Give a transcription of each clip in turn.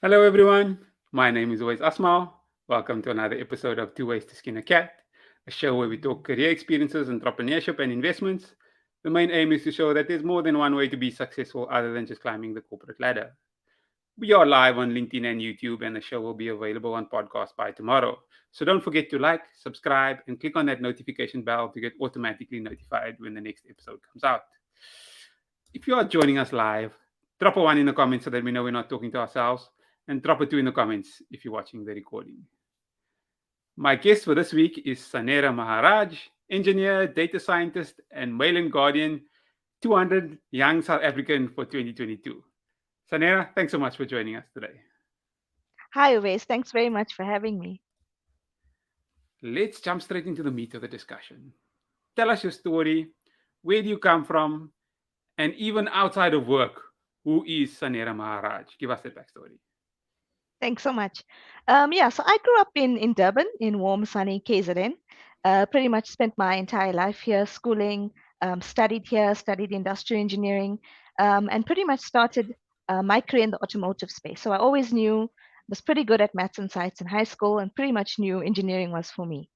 Hello, everyone. My name is always Asmal. Welcome to another episode of Two Ways to Skin a Cat, a show where we talk career experiences, entrepreneurship, and investments. The main aim is to show that there's more than one way to be successful other than just climbing the corporate ladder. We are live on LinkedIn and YouTube, and the show will be available on podcast by tomorrow. So don't forget to like, subscribe, and click on that notification bell to get automatically notified when the next episode comes out. If you are joining us live, drop a one in the comments so that we know we're not talking to ourselves, and drop a two in the comments if you're watching the recording. My guest for this week is Sanera Maharaj, engineer, data scientist, and Mail&Guardian 200 Young South African for 2022. Sanera, thanks so much for joining us today. Hi, Uwais. Thanks very much for having me. Let's jump straight into the meat of the discussion. Tell us your story. Where do you come from? And even outside of work, who is Sanera Maharaj? Give us that backstory. Thanks so much. So I grew up in Durban, in warm, sunny KZN. Pretty much spent my entire life here, schooling, studied here, studied industrial engineering, and pretty much started my career in the automotive space. So I always knew, was pretty good at maths and science in high school, and pretty much knew engineering was for me.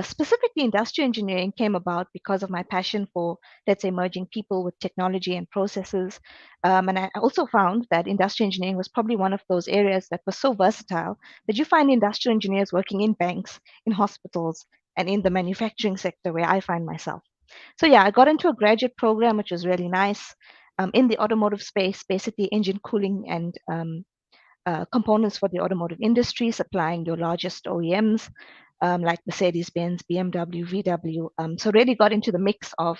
Specifically, industrial engineering came about because of my passion for, let's say, merging people with technology and processes. And I also found that industrial engineering was probably one of those areas that was so versatile that you find industrial engineers working in banks, in hospitals, and in the manufacturing sector where I find myself. So yeah, I got into a graduate program, which was really nice, in the automotive space, basically engine cooling and components for the automotive industry, supplying your largest OEMs like Mercedes-Benz, BMW, VW. So really got into the mix of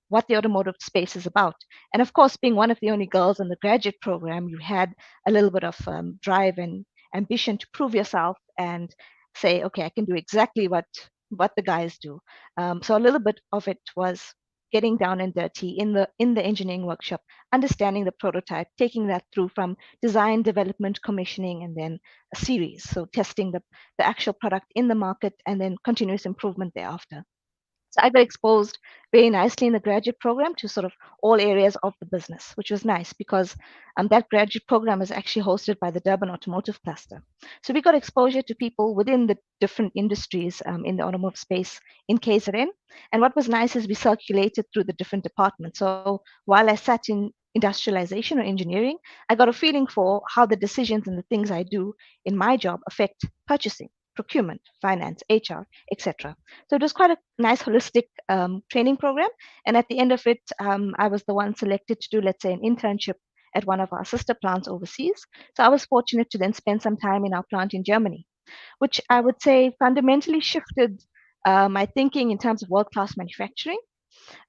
what the automotive space is about. And of course, being one of the only girls in the graduate program, you had a little bit of drive and ambition to prove yourself and say, okay, I can do exactly what the guys do. So a little bit of it was getting down and dirty in the engineering workshop, understanding the prototype, taking that through from design, development, commissioning, and then a series. So testing the actual product in the market and then continuous improvement thereafter. So I got exposed very nicely in the graduate program to sort of all areas of the business, which was nice because that graduate program is actually hosted by the Durban Automotive Cluster. So we got exposure to people within the different industries in the automotive space in KZN. And what was nice is we circulated through the different departments. So while I sat in industrialization or engineering, I got a feeling for how the decisions and the things I do in my job affect purchasing, procurement, finance, HR, etc. So it was quite a nice holistic training program. And at the end of it, I was the one selected to do, let's say, an internship at one of our sister plants overseas. So I was fortunate to then spend some time in our plant in Germany, which I would say fundamentally shifted my thinking in terms of world class manufacturing.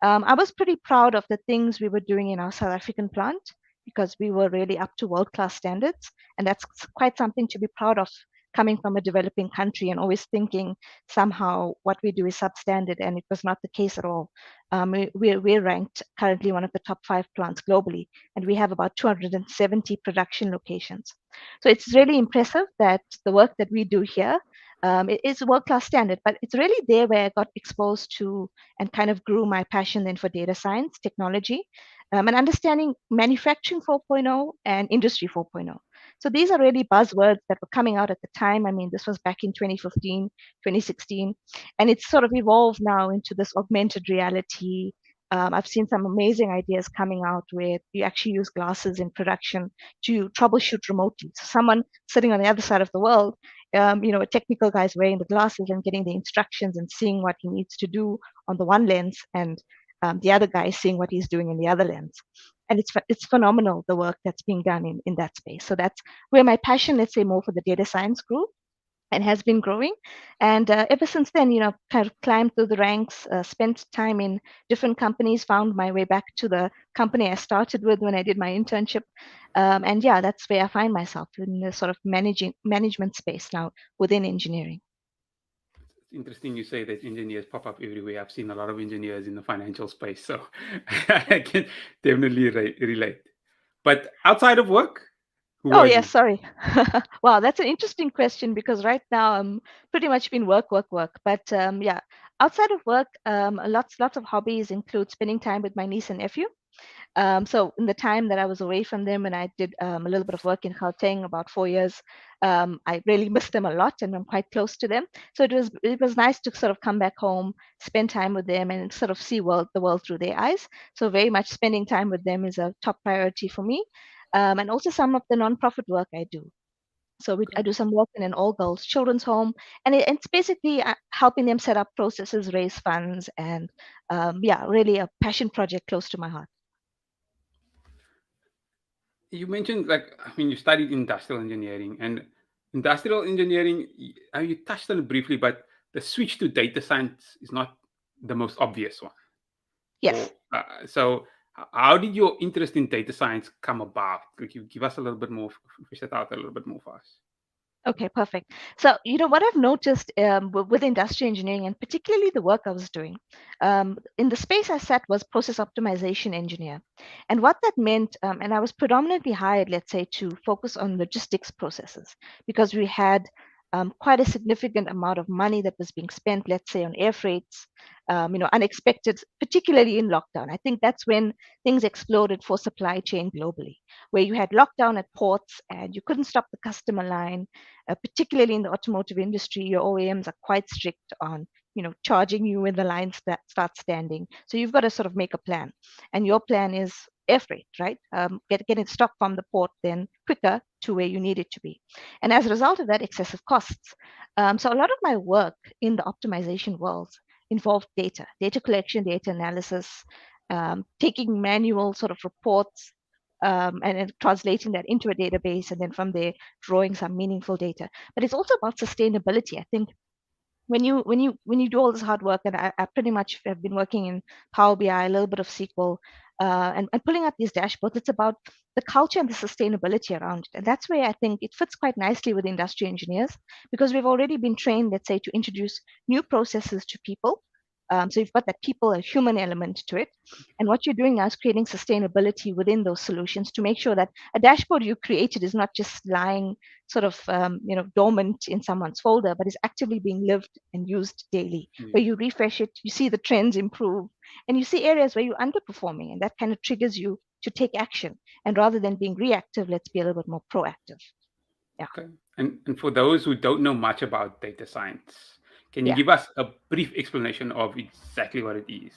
I was pretty proud of the things we were doing in our South African plant because we were really up to world class standards. And that's quite something to be proud of coming from a developing country and always thinking somehow what we do is substandard. And it was not the case at all. We're ranked currently one of the top 5 plants globally, and we have about 270 production locations. So it's really impressive that the work that we do here it is world class standard, but it's really there where I got exposed to and kind of grew my passion then for data science, technology, and understanding manufacturing 4.0 and industry 4.0. So these are really buzzwords that were coming out at the time. I mean, this was back in 2015, 2016, and it's sort of evolved now into this augmented reality. I've seen some amazing ideas coming out where you actually use glasses in production to troubleshoot remotely. So someone sitting on the other side of the world, a technical guy's wearing the glasses and getting the instructions and seeing what he needs to do on the one lens, and the other guy is seeing what he's doing in the other lens. And it's phenomenal the work that's being done in that space. So that's where my passion, let's say, more for the data science group and has been growing. And ever since then, kind of climbed through the ranks, spent time in different companies, found my way back to the company I started with when I did my internship. And yeah, that's where I find myself in the sort of management space now within engineering. It's interesting you say that engineers pop up everywhere. I've seen a lot of engineers in the financial space, so I can definitely relate. But outside of work, who Oh, are yes, you? sorry. Wow, that's an interesting question because right now I'm pretty much been work, work, work. But yeah, outside of work, lots of hobbies include spending time with my niece and nephew. So in the time that I was away from them, and I did a little bit of work in Gauteng, about 4 years, I really missed them a lot, and I'm quite close to them. So it was nice to sort of come back home, spend time with them, and sort of see the world through their eyes. So very much spending time with them is a top priority for me, and also some of the nonprofit work I do. So I Okay. do some work in an all girls children's home, and it's basically helping them set up processes, raise funds, and yeah, really a passion project close to my heart. You mentioned, like, I mean, you studied industrial engineering, and industrial engineering, you touched on it briefly, but the switch to data science is not the most obvious one. Or Yes. so, how did your interest in data science come about? Could you give us a little bit more, fish that out a little bit more for us? Okay, perfect. So, what I've noticed with industrial engineering, and particularly the work I was doing, in the space I sat was process optimization engineer. And what that meant, and I was predominantly hired, let's say, to focus on logistics processes because we had quite a significant amount of money that was being spent, let's say, on air freights, unexpected, particularly in lockdown. I think that's when things exploded for supply chain globally, where you had lockdown at ports and you couldn't stop the customer line, particularly in the automotive industry. Your OEMs are quite strict on charging you when the lines start standing. So you've got to sort of make a plan, and your plan is air freight, right? Getting stock from the port then quicker to where you need it to be, and as a result of that, excessive costs. So a lot of my work in the optimization world involved data collection, data analysis, taking manual sort of reports, and then translating that into a database, and then from there drawing some meaningful data. But it's also about sustainability. I think when you do all this hard work, and I pretty much have been working in Power BI, a little bit of SQL, and pulling out these dashboards, it's about the culture and the sustainability around it. And that's where I think it fits quite nicely with industry engineers, because we've already been trained, let's say, to introduce new processes to people. So you've got that people, a human element to it. And what you're doing now is creating sustainability within those solutions to make sure that a dashboard you created is not just lying sort of dormant in someone's folder, but is actively being lived and used daily. Yeah. Where you refresh it, you see the trends improve, and you see areas where you're underperforming, and that kind of triggers you to take action. And rather than being reactive, let's be a little bit more proactive. Yeah, Okay. And for those who don't know much about data science, can you yeah. give us a brief explanation of exactly what it is?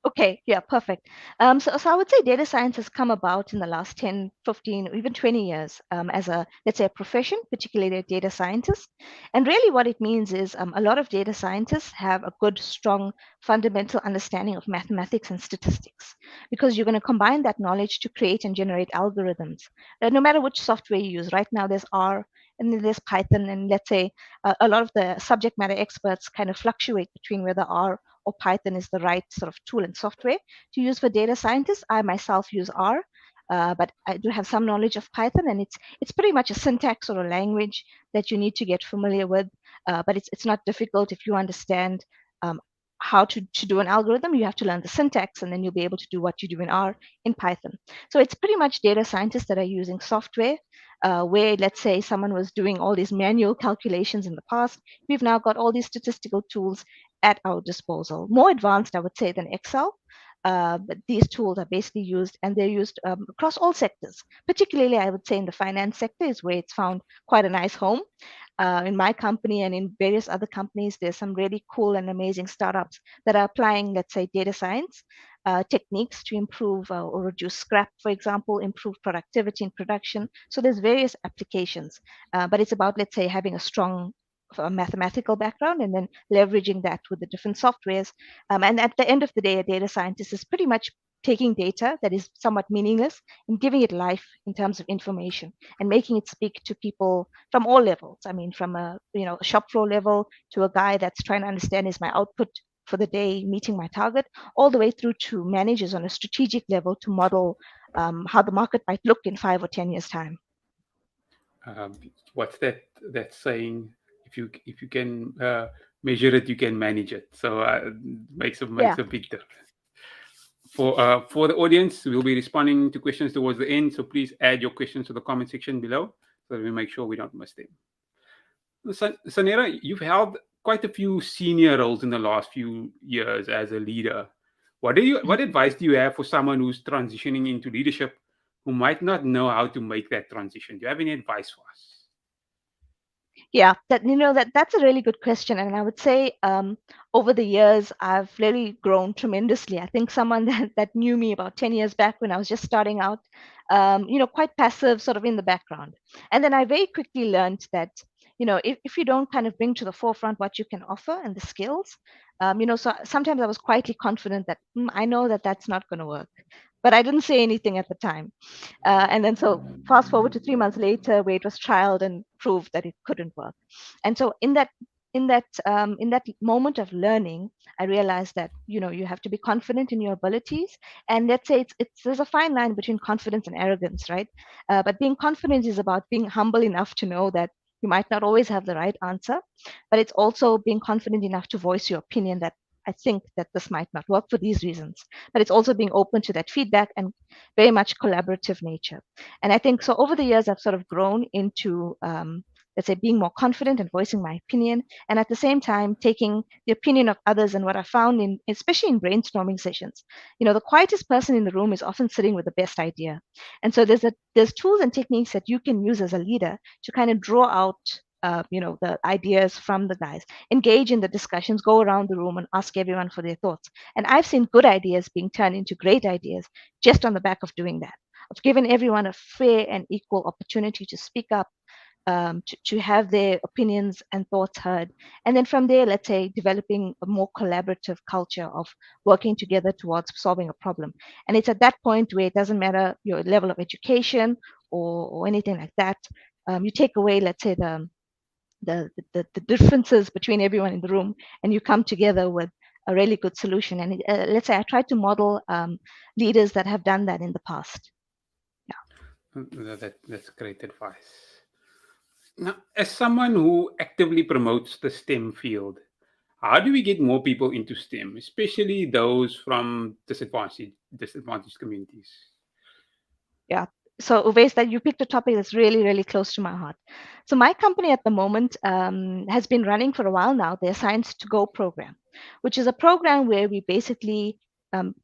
Okay, yeah, perfect. So I would say data science has come about in the last 10, 15, or even 20 years as let's say, a profession, particularly a data scientist. And really what it means is a lot of data scientists have a good, strong, fundamental understanding of mathematics and statistics, because you're going to combine that knowledge to create and generate algorithms. No matter which software you use, right now there's R, and then there's Python, and let's say a lot of the subject matter experts kind of fluctuate between whether R or Python is the right sort of tool and software to use for data scientists. I myself use R, but I do have some knowledge of Python, and it's pretty much a syntax or a language that you need to get familiar with. But it's not difficult if you understand how to do an algorithm. You have to learn the syntax, and then you'll be able to do what you do in R in Python. So it's pretty much data scientists that are using software. Where, let's say, someone was doing all these manual calculations in the past, we've now got all these statistical tools at our disposal. More advanced, I would say, than Excel. But these tools are basically used, and they're used across all sectors. Particularly, I would say, in the finance sector is where it's found quite a nice home. In my company and in various other companies, there's some really cool and amazing startups that are applying, let's say, data science techniques to improve or reduce scrap, for example, improve productivity in production. So there's various applications, but it's about, let's say, having a strong mathematical background and then leveraging that with the different softwares. And at the end of the day, a data scientist is pretty much taking data that is somewhat meaningless and giving it life in terms of information and making it speak to people from all levels. I mean, from a shop floor level to a guy that's trying to understand, is my output for the day meeting my target, all the way through to managers on a strategic level to model how the market might look in 5 or 10 years time. Um, what's that saying? If you can measure it, you can manage it. So makes Yeah. a big difference. For the audience, we'll be responding to questions towards the end. So please add your questions to the comment section below, so that we make sure we don't miss them. Sanera, you've held quite a few senior roles in the last few years as a leader. Mhm. What advice do you have for someone who's transitioning into leadership who might not know how to make that transition? Do you have any advice for us? Yeah, that's a really good question, and I would say over the years I've really grown tremendously. I think someone that knew me about 10 years back when I was just starting out, quite passive, sort of in the background, and then I very quickly learned that if you don't kind of bring to the forefront what you can offer and the skills, so sometimes I was quietly confident that I know that that's not going to work, but I didn't say anything at the time. And then so fast forward to 3 months later, where it was trialed and proved that it couldn't work. And so in that moment of learning, I realized that you have to be confident in your abilities. And let's say it's there's a fine line between confidence and arrogance, right? But being confident is about being humble enough to know that you might not always have the right answer, but it's also being confident enough to voice your opinion that I think that this might not work for these reasons. But it's also being open to that feedback and very much collaborative nature. And I think so over the years, I've sort of grown into, let's say, being more confident and voicing my opinion. And at the same time, taking the opinion of others. And what I found especially in brainstorming sessions, the quietest person in the room is often sitting with the best idea. And so there's tools and techniques that you can use as a leader to kind of draw out the ideas from the guys, engage in the discussions, go around the room and ask everyone for their thoughts. And I've seen good ideas being turned into great ideas just on the back of doing that, of giving everyone a fair and equal opportunity to speak up, to have their opinions and thoughts heard. And then from there, let's say, developing a more collaborative culture of working together towards solving a problem. And it's at that point where it doesn't matter your level of education or anything like that. You take away, let's say, the differences between everyone in the room, and you come together with a really good solution. And let's say I try to model leaders that have done that in the past. That's great advice. Now, as someone who actively promotes the STEM field, how do we get more people into STEM, especially those from disadvantaged communities? Yeah. So Uwais, that you picked a topic that's really, really close to my heart. So my company at the moment has been running for a while now, their Science to Go program, which is a program where we basically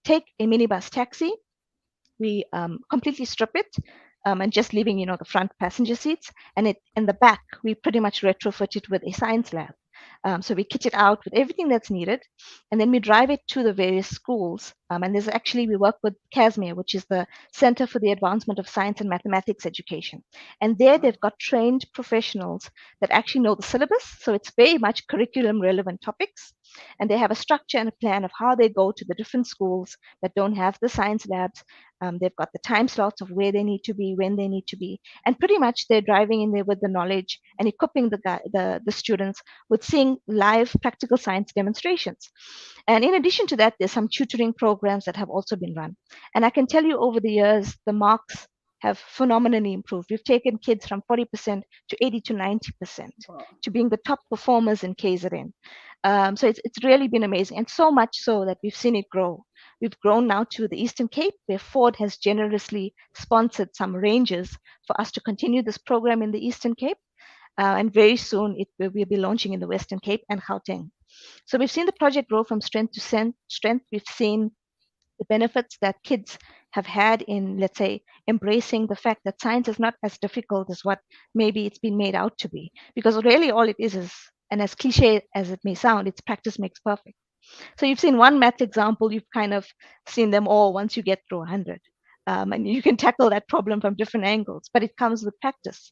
take a minibus taxi. We completely strip it and just leaving, the front passenger seats, and it in the back we pretty much retrofit it with a science lab. So we kit it out with everything that's needed, and then we drive it to the various schools. And there's actually we work with CASMER, which is the Center for the Advancement of Science and Mathematics Education, and there they've got trained professionals that actually know the syllabus. So it's very much curriculum relevant topics, and they have a structure and a plan of how they go to the different schools that don't have the science labs. They've got the time slots of where they need to be, when they need to be, and pretty much they're driving in there with the knowledge and equipping the students with seeing live practical science demonstrations. And in addition to that, there's some tutoring programs that have also been run. And I can tell you over the years, the marks have phenomenally improved. We've taken kids from 40% to 80 to 90% to being the top performers in KZN. So it's really been amazing, and so much so that we've seen it grow. We've grown now to the Eastern Cape, where Ford has generously sponsored some ranges for us to continue this program in the Eastern Cape. And very soon we'll be launching in the Western Cape and Gauteng. So we've seen the project grow from strength to strength. We've seen the benefits that kids have had in, let's say, embracing the fact that science is not as difficult as what maybe it's been made out to be. Because really all it is, and as cliche as it may sound, it's practice makes perfect. So you've seen one math example, you've kind of seen them all once you get through 100. And you can tackle that problem from different angles, but it comes with practice.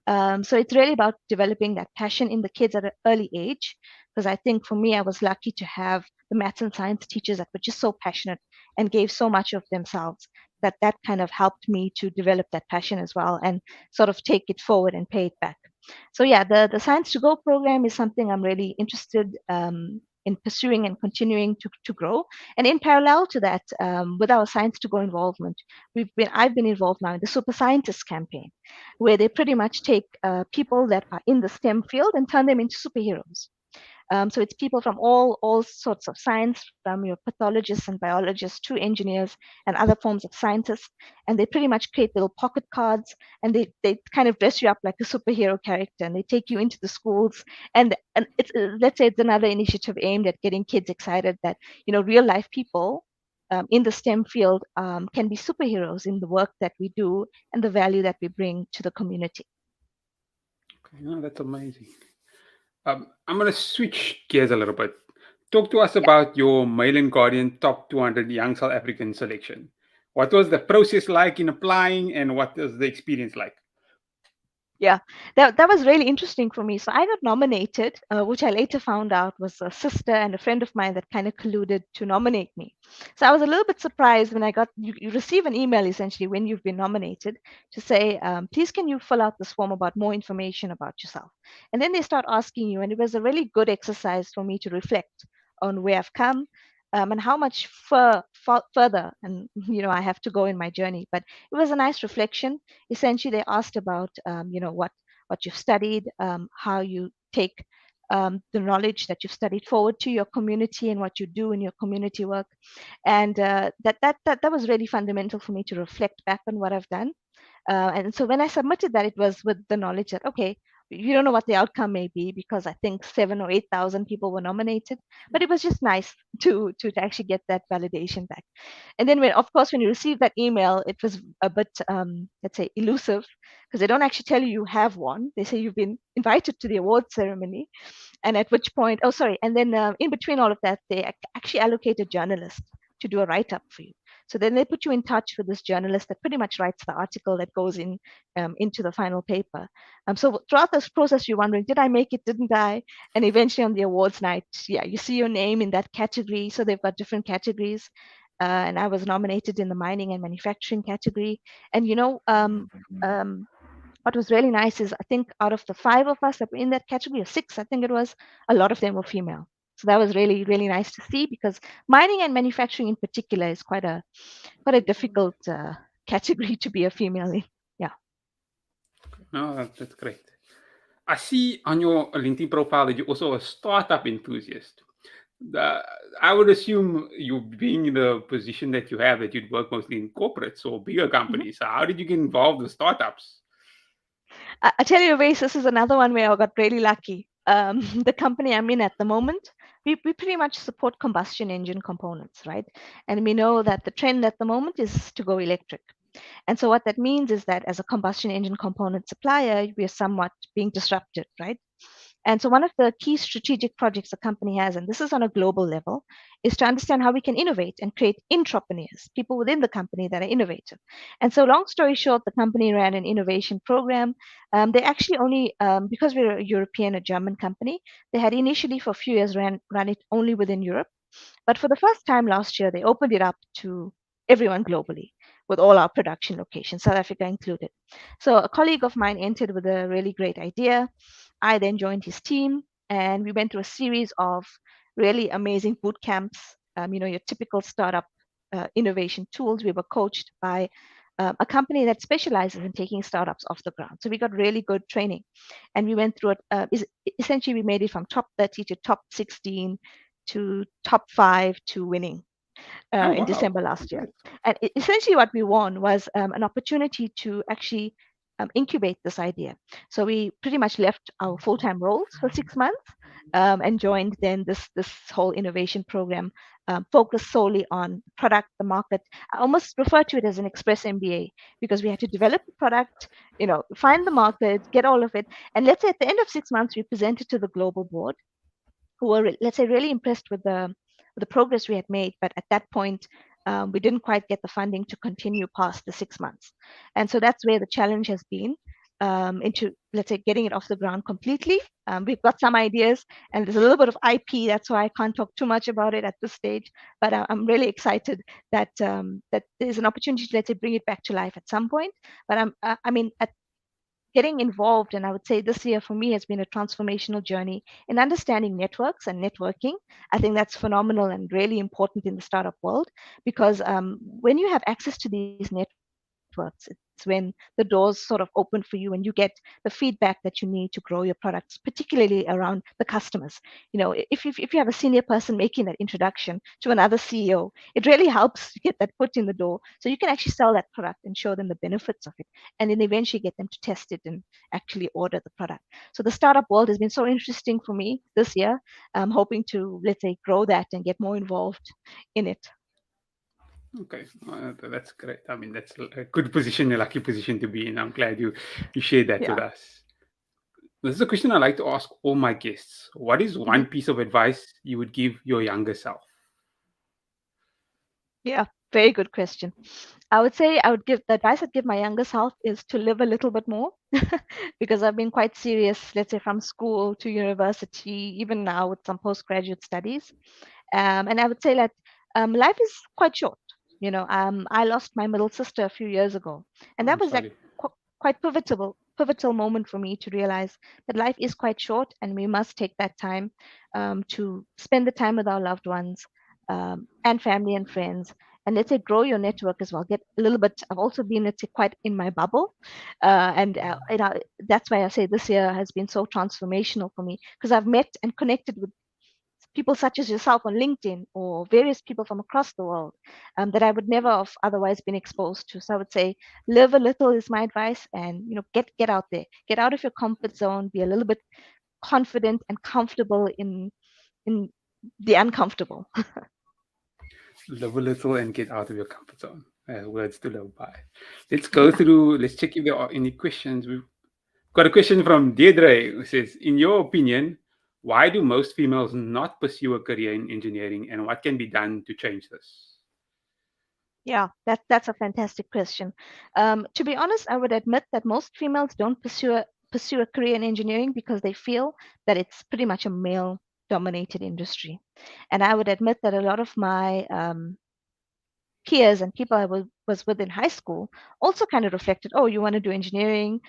So it's really about developing that passion in the kids at an early age. Because I think for me, I was lucky to have the maths and science teachers that were just so passionate and gave so much of themselves that kind of helped me to develop that passion as well and sort of take it forward and pay it back. So yeah, the Science to Go program is something I'm really interested in pursuing and continuing to grow. And in parallel to that, with our Science to Go involvement, I've been involved now in the Super Scientist campaign, where they pretty much take people that are in the STEM field and turn them into superheroes. So it's people from all sorts of science, from your pathologists and biologists to engineers and other forms of scientists. And they pretty much create little pocket cards, and they kind of dress you up like a superhero character, and they take you into the schools. And it's let's say it's another initiative aimed at getting kids excited that real life people in the STEM field can be superheroes in the work that we do and the value that we bring to the community. Okay, no, that's amazing. I'm going to switch gears a little bit. Talk to us about your Mail and Guardian Top 200 Young South African selection. What was the process like in applying, and what was the experience like? Yeah, that was really interesting for me. So I got nominated, which I later found out was a sister and a friend of mine that kind of colluded to nominate me. So I was a little bit surprised when I got you receive an email essentially when you've been nominated to say, please can you fill out this form about more information about yourself. And then they start asking you, and it was a really good exercise for me to reflect on where I've come. And how much further and I have to go in my journey. But it was a nice reflection. Essentially they asked about what you've studied, how you take the knowledge that you've studied forward to your community and what you do in your community work. And that was really fundamental for me to reflect back on what I've done. And so when I submitted that, it was with the knowledge that, okay, you don't know what the outcome may be because I think 7 or 8,000 people were nominated, but it was just nice to actually get that validation back. And then when, of course, when you receive that email, it was a bit, let's say, elusive because they don't actually tell you you have won. They say you've been invited to the award ceremony, and at which point, oh, sorry, and then in between all of that, they actually allocate a journalist to do a write up for you. So then they put you in touch with this journalist that pretty much writes the article that goes into the final paper. So throughout this process, you're wondering, did I make it? Didn't I? And eventually on the awards night, yeah, you see your name in that category. So they've got different categories. And I was nominated in the mining and manufacturing category. And um, what was really nice is I think out of the 5 of us that were in that category, or 6, I think it was, a lot of them were female. So that was really, really nice to see because mining and manufacturing in particular is quite a difficult category to be a female in. Yeah. No, that's great. I see on your LinkedIn profile that you're also a startup enthusiast. The, I would assume you being in the position that you have, that you'd work mostly in corporates or bigger Mhm. companies. So how did you get involved with startups? I tell you, Race, this is another one where I got really lucky. The company I'm in at the moment, we pretty much support combustion engine components, right? And we know that the trend at the moment is to go electric. And so what that means is that as a combustion engine component supplier, we are somewhat being disrupted, right? And so one of the key strategic projects the company has, and this is on a global level, is to understand how we can innovate and create intrapreneurs, people within the company that are innovative. And so long story short, the company ran an innovation program. They actually only, because we're a European, a German company, they had initially for a few years run it only within Europe. But for the first time last year, they opened it up to everyone globally with all our production locations, South Africa included. So a colleague of mine entered with a really great idea. I then joined his team, and we went through a series of really amazing boot camps. Your typical startup innovation tools. We were coached by a company that specializes in taking startups off the ground. So we got really good training, and we went through it. Essentially, we made it from top 30 to top 16 to top 5 to winning Oh, in wow. December last year. Great. And essentially, what we won was an opportunity to actually incubate this idea. So we pretty much left our full-time roles for 6 months and joined then this whole innovation program focused solely on product, the market. I almost refer to it as an express MBA because we had to develop the product, find the market, get all of it. And let's say at the end of 6 months, we presented to the global board who were, let's say, really impressed with the progress we had made. But at that point, we didn't quite get the funding to continue past the 6 months. And so that's where the challenge has been into, let's say, getting it off the ground completely. We've got some ideas and there's a little bit of IP. That's why I can't talk too much about it at this stage. But I'm really excited that there's an opportunity to, let's say, bring it back to life at some point. But I mean, at getting involved, and I would say this year for me has been a transformational journey in understanding networks and networking. I think that's phenomenal and really important in the startup world because when you have access to these networks, it's when the doors sort of open for you and you get the feedback that you need to grow your products, particularly around the customers. If you have a senior person making that introduction to another CEO, it really helps to get that foot in the door so you can actually sell that product and show them the benefits of it and then eventually get them to test it and actually order the product. So the startup world has been so interesting for me this year. I'm hoping to, let's say, grow that and get more involved in it. Okay, that's great. I mean, that's a good position, a lucky position to be in. I'm glad you shared that with Yeah. us. This is a question I like to ask all my guests. What is Mhm. one piece of advice you would give your younger self? Yeah, very good question. I would say I would give the advice I'd give my younger self is to live a little bit more because I've been quite serious, let's say from school to university, even now with some postgraduate studies. And I would say that life is quite short. I lost my middle sister a few years ago, and that I'm was like sorry. quite pivotal moment for me to realize that life is quite short, and we must take that time to spend the time with our loved ones and family and friends. And let's say grow your network as well. Get a little bit. I've also been, let's say, quite in my bubble, and that's why I say this year has been so transformational for me because I've met and connected with people such as yourself on LinkedIn or various people from across the world that I would never have otherwise been exposed to. So I would say live a little is my advice, and get out there, get out of your comfort zone, be a little bit confident and comfortable in the uncomfortable. Live a little and get out of your comfort zone. Words to live by. Let's go Yeah. through, let's check if there are any questions. We've got a question from Deirdre who says, in your opinion, why do most females not pursue a career in engineering and what can be done to change this? Yeah, that's a fantastic question. To be honest, I would admit that most females don't pursue a career in engineering because they feel that it's pretty much a male-dominated industry. And I would admit that a lot of my peers and people was with in high school also kind of reflected, oh, you want to do engineering.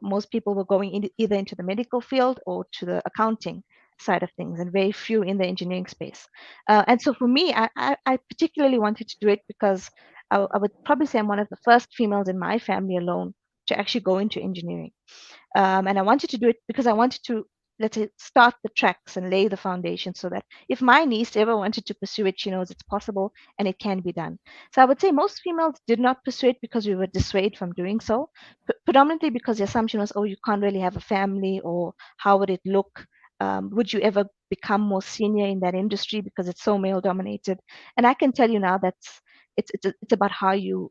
Most people were going either into the medical field or to the accounting side of things, and very few in the engineering space. And so for me, I particularly wanted to do it because I would probably say I'm one of the first females in my family alone to actually go into engineering. And I wanted to do it because I wanted to, let's say, start the tracks and lay the foundation so that if my niece ever wanted to pursue it, she knows it's possible and it can be done. So I would say most females did not pursue it because we were dissuaded from doing so, predominantly because the assumption was, oh, you can't really have a family, or how would it look? Would you ever become more senior in that industry because it's so male dominated? And I can tell you now that's it's about how you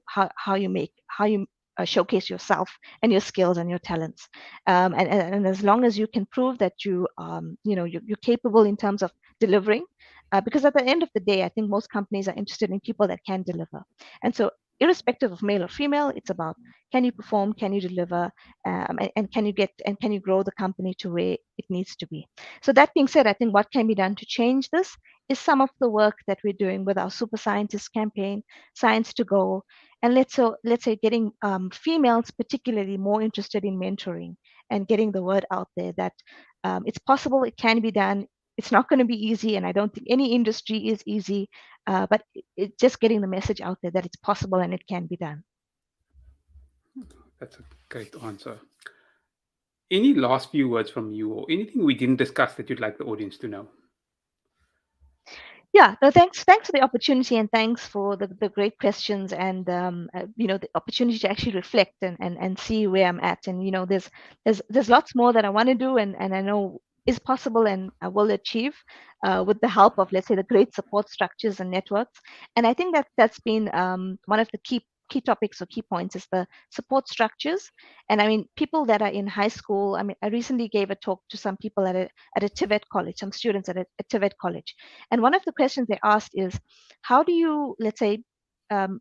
showcase yourself and your skills and your talents. And as long as you can prove that you're capable in terms of delivering, because at the end of the day, I think most companies are interested in people that can deliver. And so, irrespective of male or female, it's about can you perform, can you deliver, and can you grow the company to where it needs to be. So that being said, I think what can be done to change this is some of the work that we're doing with our Super Scientist campaign, Science to Go, and let's say getting females particularly more interested in mentoring and getting the word out there that it's possible, it can be done. It's not going to be easy, and I don't think any industry is easy, but it's just getting the message out there that it's possible and it can be done. That's a great answer. Any last few words from you or anything we didn't discuss that you'd like the audience to know? Yeah, no, thanks for the opportunity, and thanks for the great questions, and the opportunity to actually reflect and see where I'm at. And there's lots more that I want to do, and I know is possible and I will achieve with the help of, let's say, the great support structures and networks. And I think that that's been one of the key topics or key points is the support structures. And I mean, people that are in high school. I mean, I recently gave a talk to some people at a TVET college, some students at a TVET college, and one of the questions they asked is, how do you, let's say, um,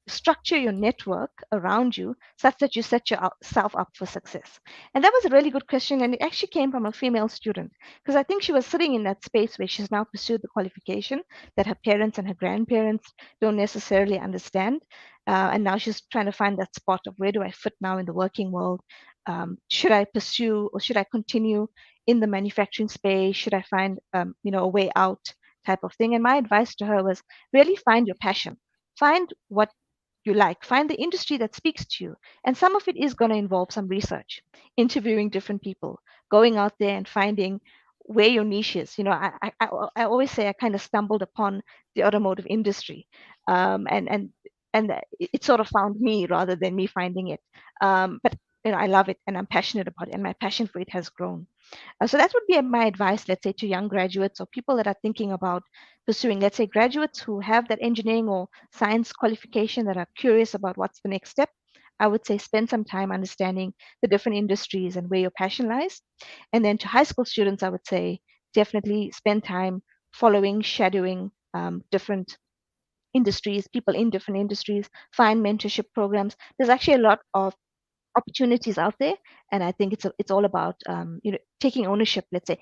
structure your network around you such that you set yourself up for success? And that was a really good question. And it actually came from a female student because I think she was sitting in that space where she's now pursued the qualification that her parents and her grandparents don't necessarily understand. And now she's trying to find that spot of where do I fit now in the working world? Should I pursue or should I continue in the manufacturing space? Should I find, a way out type of thing? And my advice to her was really find your passion. Find what you like, find the industry that speaks to you. And some of it is going to involve some research, interviewing different people, going out there and finding where your niche is. I always say I kind of stumbled upon the automotive industry, um, and and and it sort of found me rather than me finding it. But I love it and I'm passionate about it, and my passion for it has grown. So that would be my advice, let's say, to young graduates or people that are thinking about pursuing, let's say, graduates who have that engineering or science qualification that are curious about what's the next step. I would say spend some time understanding the different industries and where your passion lies. And then to high school students, I would say definitely spend time following, shadowing different industries, people in different industries, find mentorship programs. There's actually a lot of opportunities out there, and I think it's all about taking ownership. Let's say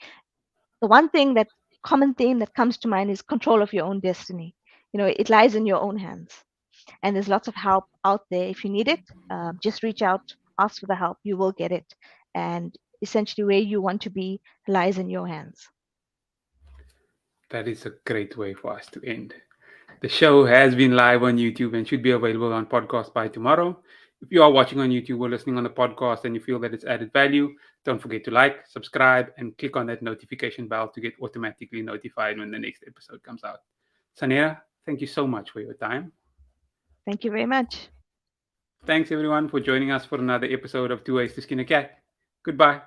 the one thing that common theme that comes to mind is control of your own destiny. It lies in your own hands, and there's lots of help out there. If you need it, just reach out, ask for the help. You will get it, and essentially where you want to be lies in your hands. That is a great way for us to end. The show has been live on YouTube and should be available on podcast by tomorrow. If you are watching on YouTube or listening on the podcast and you feel that it's added value, don't forget to like, subscribe, and click on that notification bell to get automatically notified when the next episode comes out. Sanera, thank you so much for your time. Thank you very much. Thanks everyone for joining us for another episode of Two Ways to Skin a Cat. Goodbye.